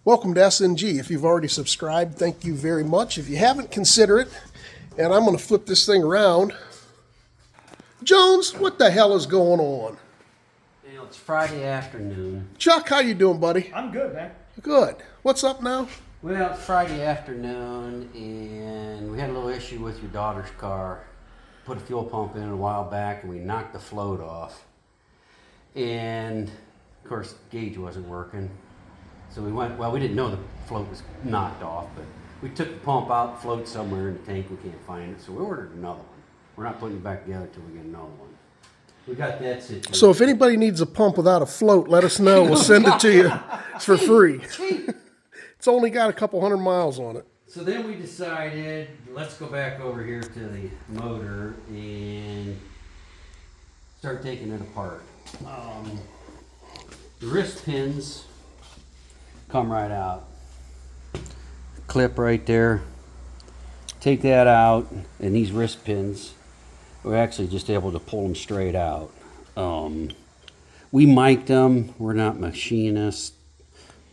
Welcome to SNG. If you've already subscribed, thank you very much. If you haven't, consider it. And I'm going to flip this thing around. Jones, what the hell is going on? You know, it's Friday afternoon. Chuck, how you doing, buddy? I'm good, man. Good. What's up now? Well, it's Friday afternoon, and we had a little issue with your daughter's car. Put a fuel pump in a while back, and we knocked the float off. And, of course, the gauge wasn't working. So we went, well, we didn't know the float was knocked off, but we took the pump out, the float somewhere in the tank, we can't find it, so we ordered another one. We're not putting it back together until we get another one. We got that situated. So if anybody needs a pump without a float, let us know. We'll send it to you for free. It's only got a couple 100 miles on it. So then we decided, let's go back over here to the motor and start taking it apart. The wrist pins come right out. Clip right there. Take that out, and these wrist pins, we're actually just able to pull them straight out. We mic'd them. We're not machinists.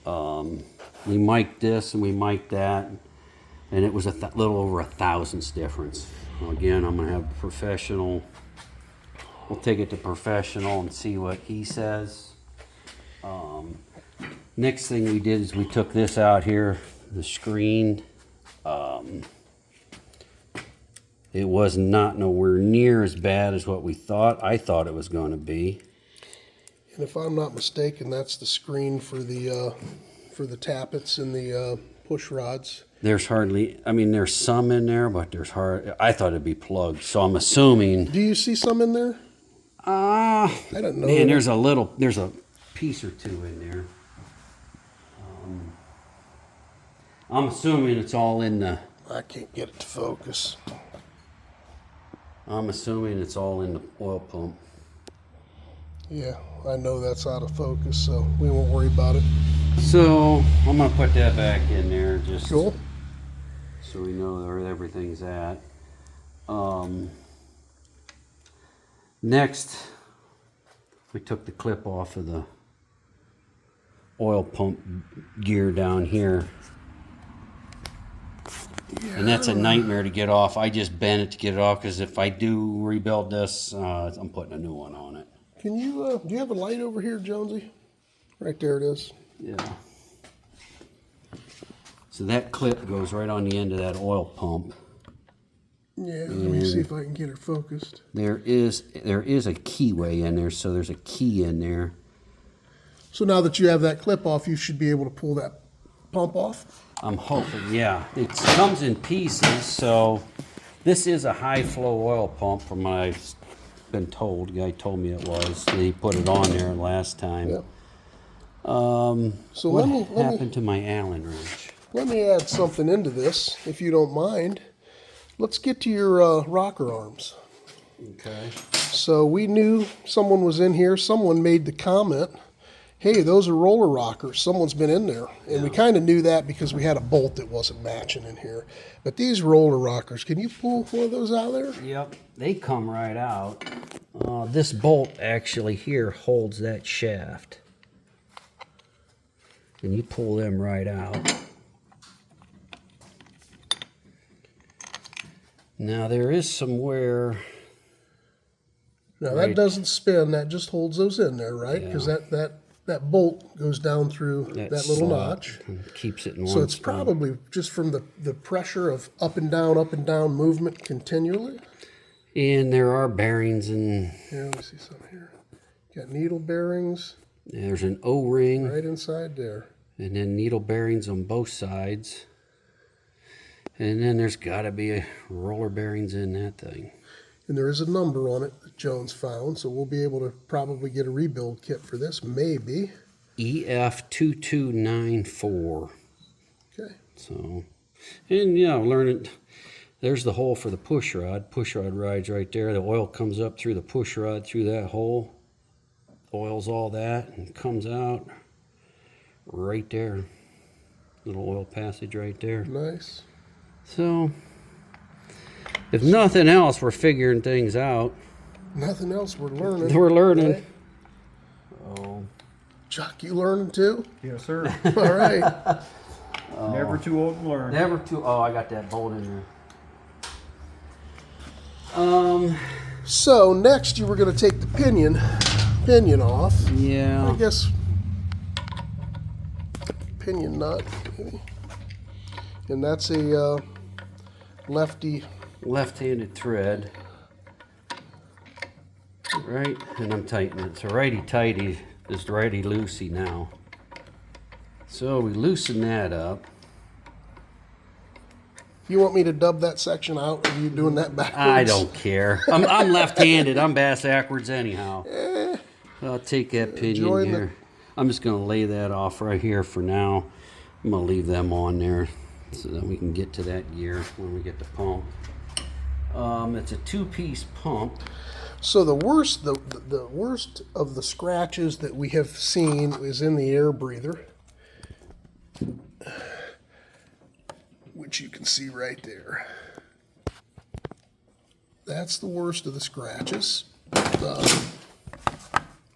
We mic'd this and we mic'd that, and it was a little over 1,000 difference. Well, again, I'm gonna have a professional. We'll take it to professional and see what he says. Next thing we did is we took this out here, the screen. It was not nowhere near as bad as what we thought. I thought it was going to be. And if I'm not mistaken, that's the screen for the tappets and the push rods. There's hardly, I mean, there's some in there, but there's I thought it'd be plugged. So I'm assuming. Do you see some in there? I don't know. Man, there's a piece or two in there. I'm assuming it's all in the. I can't get it to focus. I'm assuming it's all in the oil pump. Yeah, I know that's out of focus, so we won't worry about it. So I'm gonna put that back in there just cool. So we know where everything's at. Next, we took the clip off of the oil pump gear down here. Yeah. And that's a nightmare to get off. I just bent it to get it off because if I do rebuild this, I'm putting a new one on it. Can you, do you have a light over here, Jonesy? Right there it is. Yeah. So that clip goes right on the end of that oil pump. Yeah, let me see if I can get it focused. There is a keyway in there, so there's a key in there. So now that you have that clip off, you should be able to pull that pump off? I'm hoping, yeah. It comes in pieces, so this is a high flow oil pump from what I've been told. The guy told me it was. He put it on there last time. Yep. So what happened to my Allen wrench? Let me add something into this, if you don't mind. Let's get to your rocker arms. Okay. So we knew someone was in here. Someone made the comment, hey, those are roller rockers. Someone's been in there. And we kind of knew that because we had a bolt that wasn't matching in here. But these roller rockers, can you pull one of those out of there? Yep, they come right out. This bolt actually here holds that shaft. And you pull them right out. Now there is somewhere. Now that doesn't spin, that just holds those in there, right? Because that bolt goes down through that little notch. And keeps it in one So it's spot. probably just from the pressure of up and down movement continually. And there are bearings and. Here, let me see some here. Got needle bearings. There's an O-ring. Right inside there. And then needle bearings on both sides. And then there's got to be roller bearings in that thing. And there is a number on it that Jones found, so we'll be able to probably get a rebuild kit for this, maybe. EF2294. Okay. So, and yeah, learning. There's the hole for the push rod. Push rod rides right there. The oil comes up through the push rod through that hole. Oils all that and comes out right there. Little oil passage right there. Nice. So, if nothing else, we're figuring things out. Nothing else, we're learning. We're learning. Right? Oh. Chuck, you learning too? Yes, sir. All right. Never too old to learn. Never too. Oh, I got that bolt in there. So next you were going to take the pinion off. Yeah. I guess pinion nut, maybe. And that's a left-handed thread. Right, and I'm tightening it. So righty-tighty is righty-loosey now. So we loosen that up. You want me to dub that section out? Are you doing that backwards? I don't care. I'm left-handed. I'm bass-backwards anyhow. I'll take that pinion here. I'm just going to lay that off right here for now. I'm going to leave them on there so that we can get to that gear when we get the pump. It's a two-piece pump. So the worst of the scratches that we have seen is in the air breather, which you can see right there. That's the worst of the scratches. Let's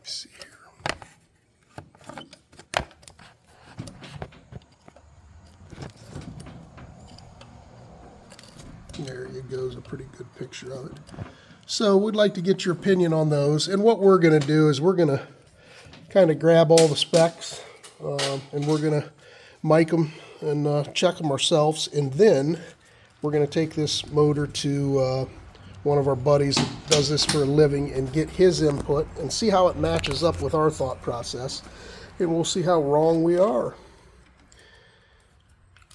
see here. There you go, is a pretty good picture of it. So we'd like to get your opinion on those. And what we're going to do is we're going to kind of grab all the specs and we're going to mic them and check them ourselves. And then we're going to take this motor to one of our buddies that does this for a living and get his input and see how it matches up with our thought process. And we'll see how wrong we are.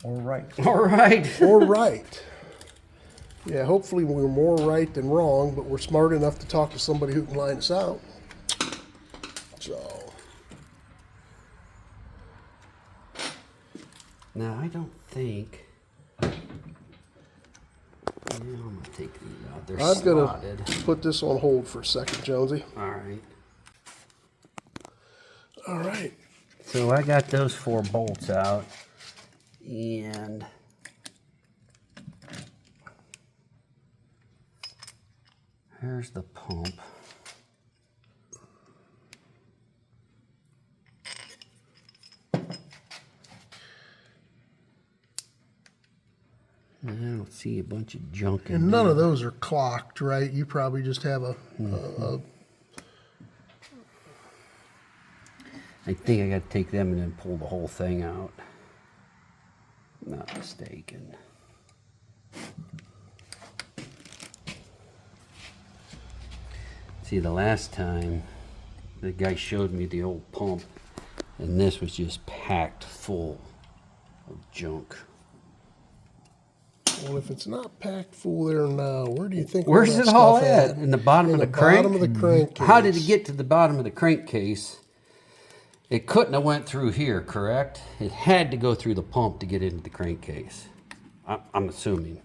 All right. All right. Or right. Yeah, hopefully we're more right than wrong, but we're smart enough to talk to somebody who can line us out. So. Now, I don't think... Yeah, I'm going to take these out. They're I'm going slotted. to put this on hold for a second, Jonesy. All right. All right. So I got those 4 bolts out. And... here's the pump. I don't see a bunch of junk in And none there. of those are clocked, right? You probably just have a I think I got to take them and then pull the whole thing out. Not mistaken. See, the last time the guy showed me the old pump, and this was just packed full of junk. well, if it's not packed full there now, where do you think Where's that it all stuff at? In the bottom of the crank? bottom of the crankcase. How did it get to the bottom of the crankcase? It couldn't have went through here, correct? It had to go through the pump to get into the crankcase. I'm assuming.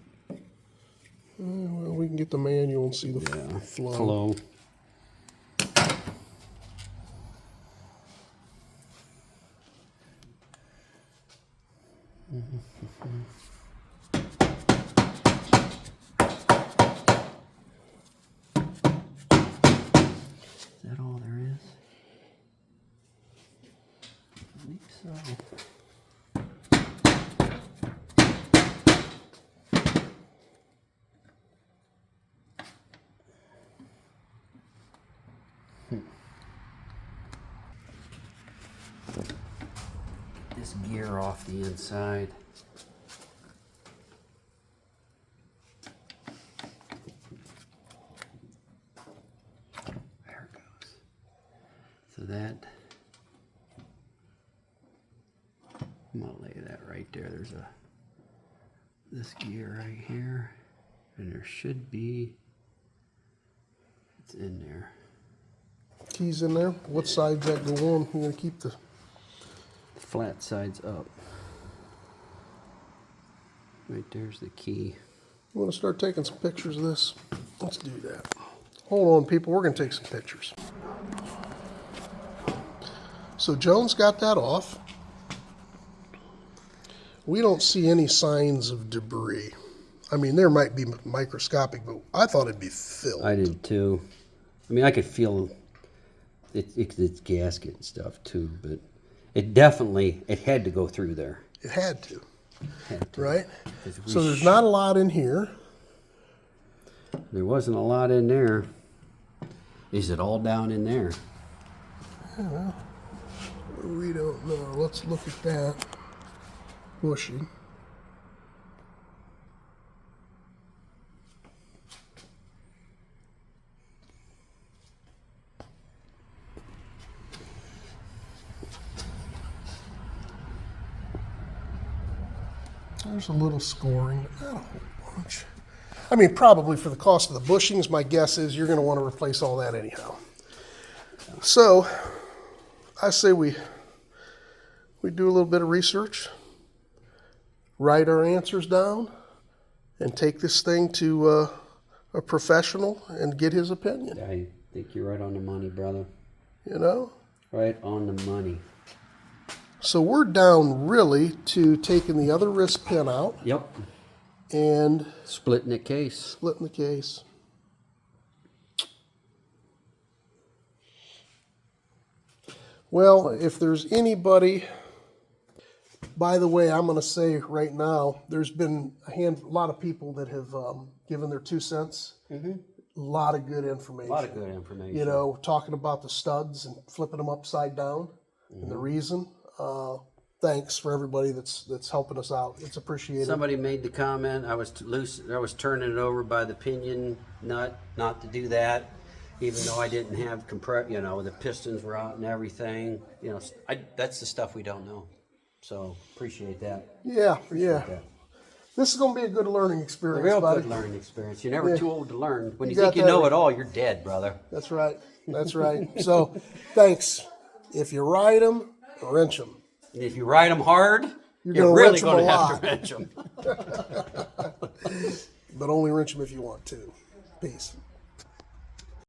Well, we can get the manual and see the flow. Is that all there is? I think so. This gear off the inside. There it goes. So that, I'm gonna lay that right there. There's this gear right here, and there should be, it's in there. Keys in there. What side's that go on? You're gonna keep the Flat sides up. Right there's the key. You want to start taking some pictures of this? Let's do that. Hold on, people. We're going to take some pictures. So Jones got that off. We don't see any signs of debris. I mean, there might be microscopic, but I thought it'd be filled. I did too. I mean, I could feel It's gasket and stuff too, but it definitely, it had to go through there. It had to, Had to. right? 'Cause we So there's not a lot in here. There wasn't a lot in there. Is it all down in there? We don't know. Let's look at that bushing. There's a little scoring, but not a whole bunch. I mean, probably for the cost of the bushings, my guess is you're going to want to replace all that anyhow. So, I say we do a little bit of research, write our answers down, and take this thing to a professional and get his opinion. I think you're right on the money, brother. You know? Right on the money. So we're down really to taking the other wrist pin out Yep. and Splitting the case. splitting the case. Well, if there's anybody, by the way, I'm going to say right now, there's been a lot of people that have given their 2 cents. A lot of good information. A lot of good information. You know, talking about the studs and flipping them upside down and the reason. Thanks for everybody that's helping us out. It's appreciated. Somebody made the comment, I was turning it over by the pinion nut, not to do that, even though I didn't have the pistons were out and everything. You know, that's the stuff we don't know. So appreciate that. Yeah, Appreciate that. This is going to be a good learning A experience, real buddy. good learning experience. You're never too old to learn. When you got think you that know right. it all, you're dead, brother. That's right. That's right. So, thanks. If you ride them, wrench them. And if you ride them hard, you're gonna really wrench 'em going to a have lot. to wrench them. But only wrench them if you want to. Peace.